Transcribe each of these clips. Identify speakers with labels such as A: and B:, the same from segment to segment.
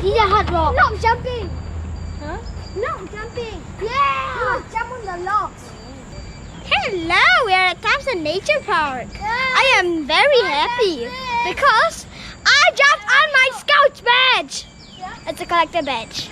A: These are hard rocks.
B: Log jumping.
A: Huh?
B: Log jumping. Yeah. Jump on the logs.
A: Hello, we are at Thomson Nature Park. I am very happy because I just earned my Scout's badge.
B: Yeah.
A: It's a collector badge.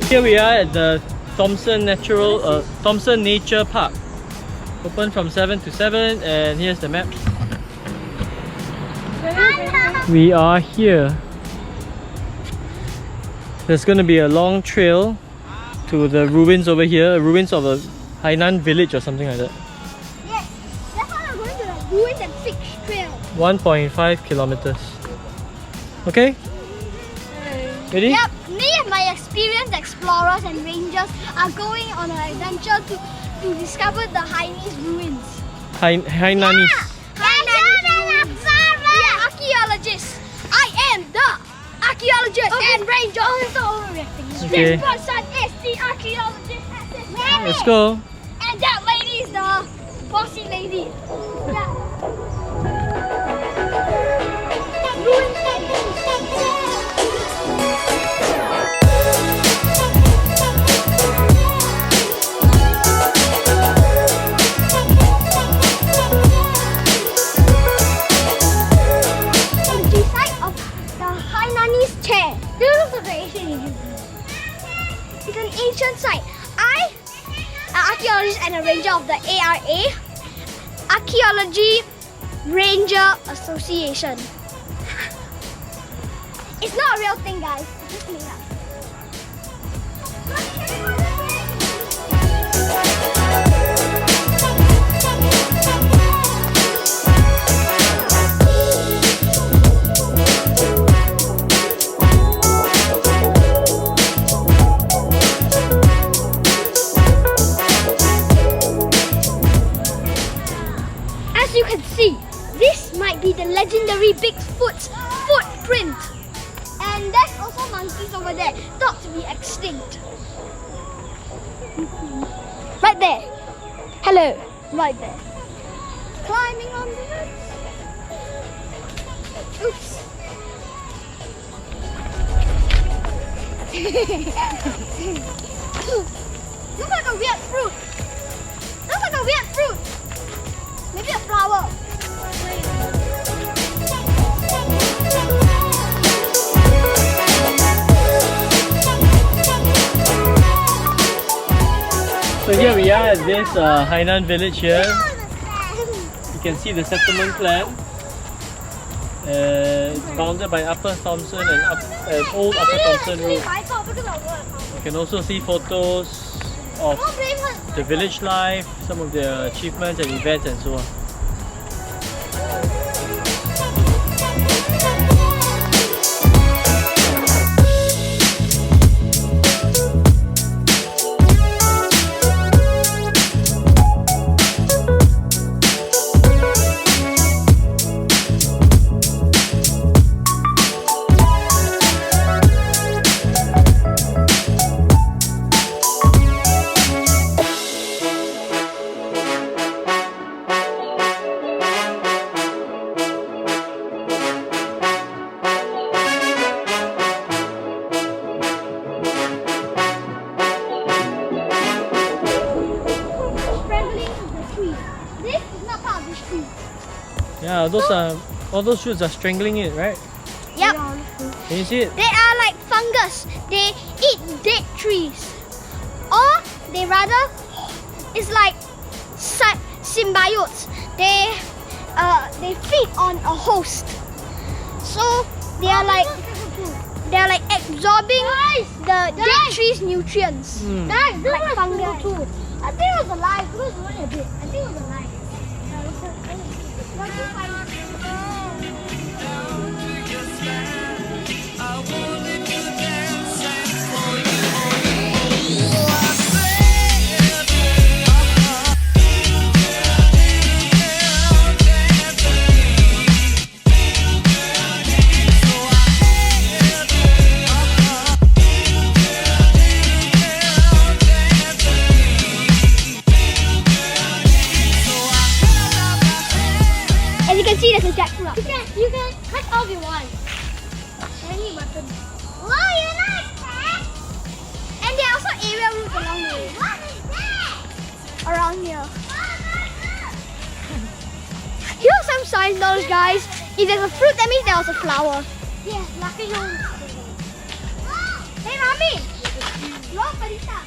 C: Here we are at the Thomson Nature Park. Open from 7 to 7, and here's the map. We are here. There's going to be a long trail to the ruins over here, ruins of a Highland village or something like that.
B: Yes. That's why we're going to the ruins and fixed trail.
C: 1.5 kilometers. Okay? Ready?
A: Yep, me and my experienced explorers and rangers are going on an adventure to discover the Hainanese ruins.
C: Hainanese.
A: We are archaeologists. I am the archaeologist and ranger.
C: Okay.
A: This person is the archaeologist at this
C: Let's go.
A: And that lady is the bossy lady. Yeah. It's an ancient site. I am an archaeologist and a ranger of the ARA, Archaeology Ranger Association. It's not a real thing, guys. It's just made up. As you can see, this might be the legendary Bigfoot's footprint. And there's also monkeys over there, thought to be extinct. Right there. Hello. Right there. Climbing on the roots. Oops. Looks like a weird fruit. Looks like a weird fruit. Maybe a flower.
C: So here we are at this Highland village here. You can see the settlement plan. It's bounded by Upper Thomson and Old Upper Thomson Road. You can also see photos of the village life, some of their achievements and events and so on. Yeah, those are all those shoots are strangling it, right?
A: Yep.
C: Can you see it?
A: They are like fungus. They eat dead trees. Or they rather, it's like symbiotes. They feed on a host. So they are like absorbing the dead tree's nutrients.
B: Guys, this
A: Like
B: was
A: fungi.
B: cool too. I think it was alive. It was only a bit. I think it was alive.
A: As you can see, there's a jackfruit.
B: You can cut off your one. Any button.
A: Whoa, you like that? And there are also aerial roots along the way.
B: What is that?
A: Around here. Here are some science knowledge, guys. If there's a fruit, that means there was a flower.
B: Yes, lucky you.
A: Hey, Rami! Look, Felicia.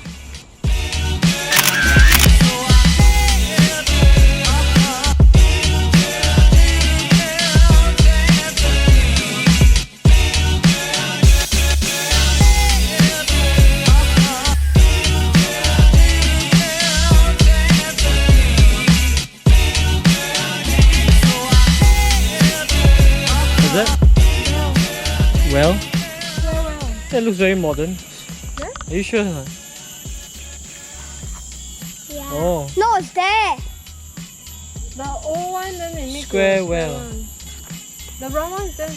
C: Is that? Well, that looks very modern. Are you sure? Huh?
A: Yeah.
C: Oh,
A: No, it's there.
D: The old one, then they make
C: Square
D: the
C: well.
D: one. The brown one is there.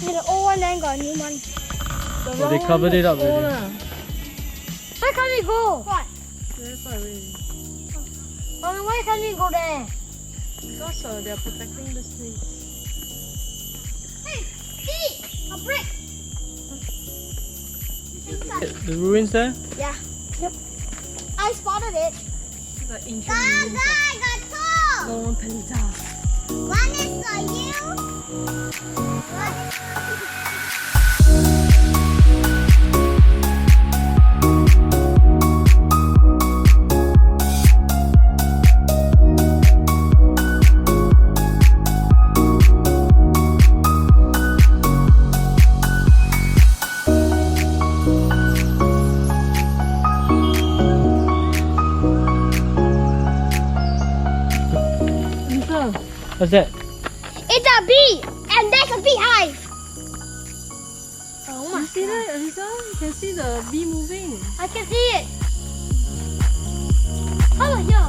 A: Yeah, the old one, then got a new one.
D: The
C: Oh,
D: brown
C: they
D: one
C: covered it up
D: looks
C: already.
D: older.
B: Where can we go?
A: What?
D: Very far away.
B: Mommy, why can't we go there?
D: Because they are protecting this place.
A: Hey, see! A brick!
C: The ruins there?
A: Yeah. Yep. I spotted it.
D: The ancient ruins
A: I got two!
D: of Lone Penta.
A: One is for you.
C: What's that?
A: It's a bee! And there's a beehive! Oh
D: You see that, Elisa? You can see the bee moving.
B: I can see it. How about here?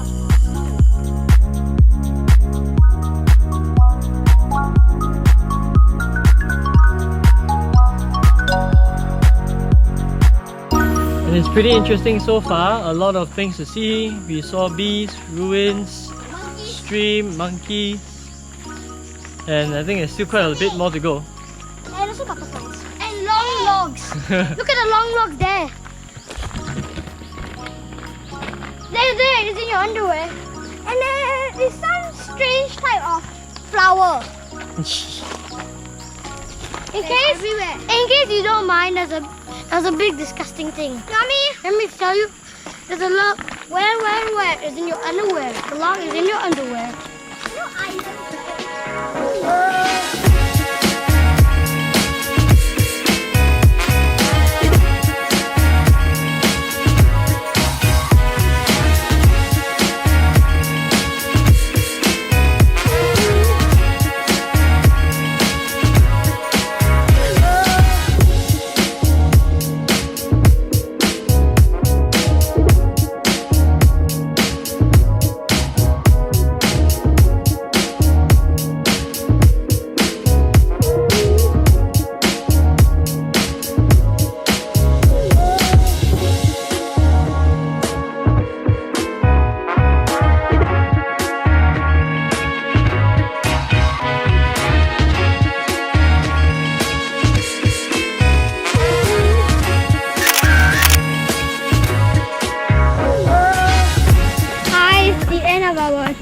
C: And it's pretty interesting so far. A lot of things to see. We saw bees, ruins, stream, monkeys, and I think there's still quite a bit more to go.
A: And also butterflies. And long logs. Look at the long logs there. There, it's in your underwear. And then there's some strange type of flower. In case you don't mind, there's a big disgusting thing. Mommy, let me tell you. There's a log. Where is in your underwear. The log is in your underwear. No,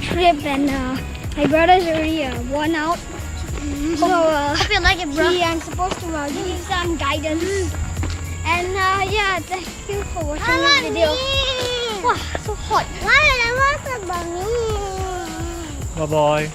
A: trip, and
B: My brother's already worn out. So
A: I feel like it, bro.
B: I'm supposed to give you some guidance. And yeah, thank you for watching this video. Wow, so hot.
C: Bye bye.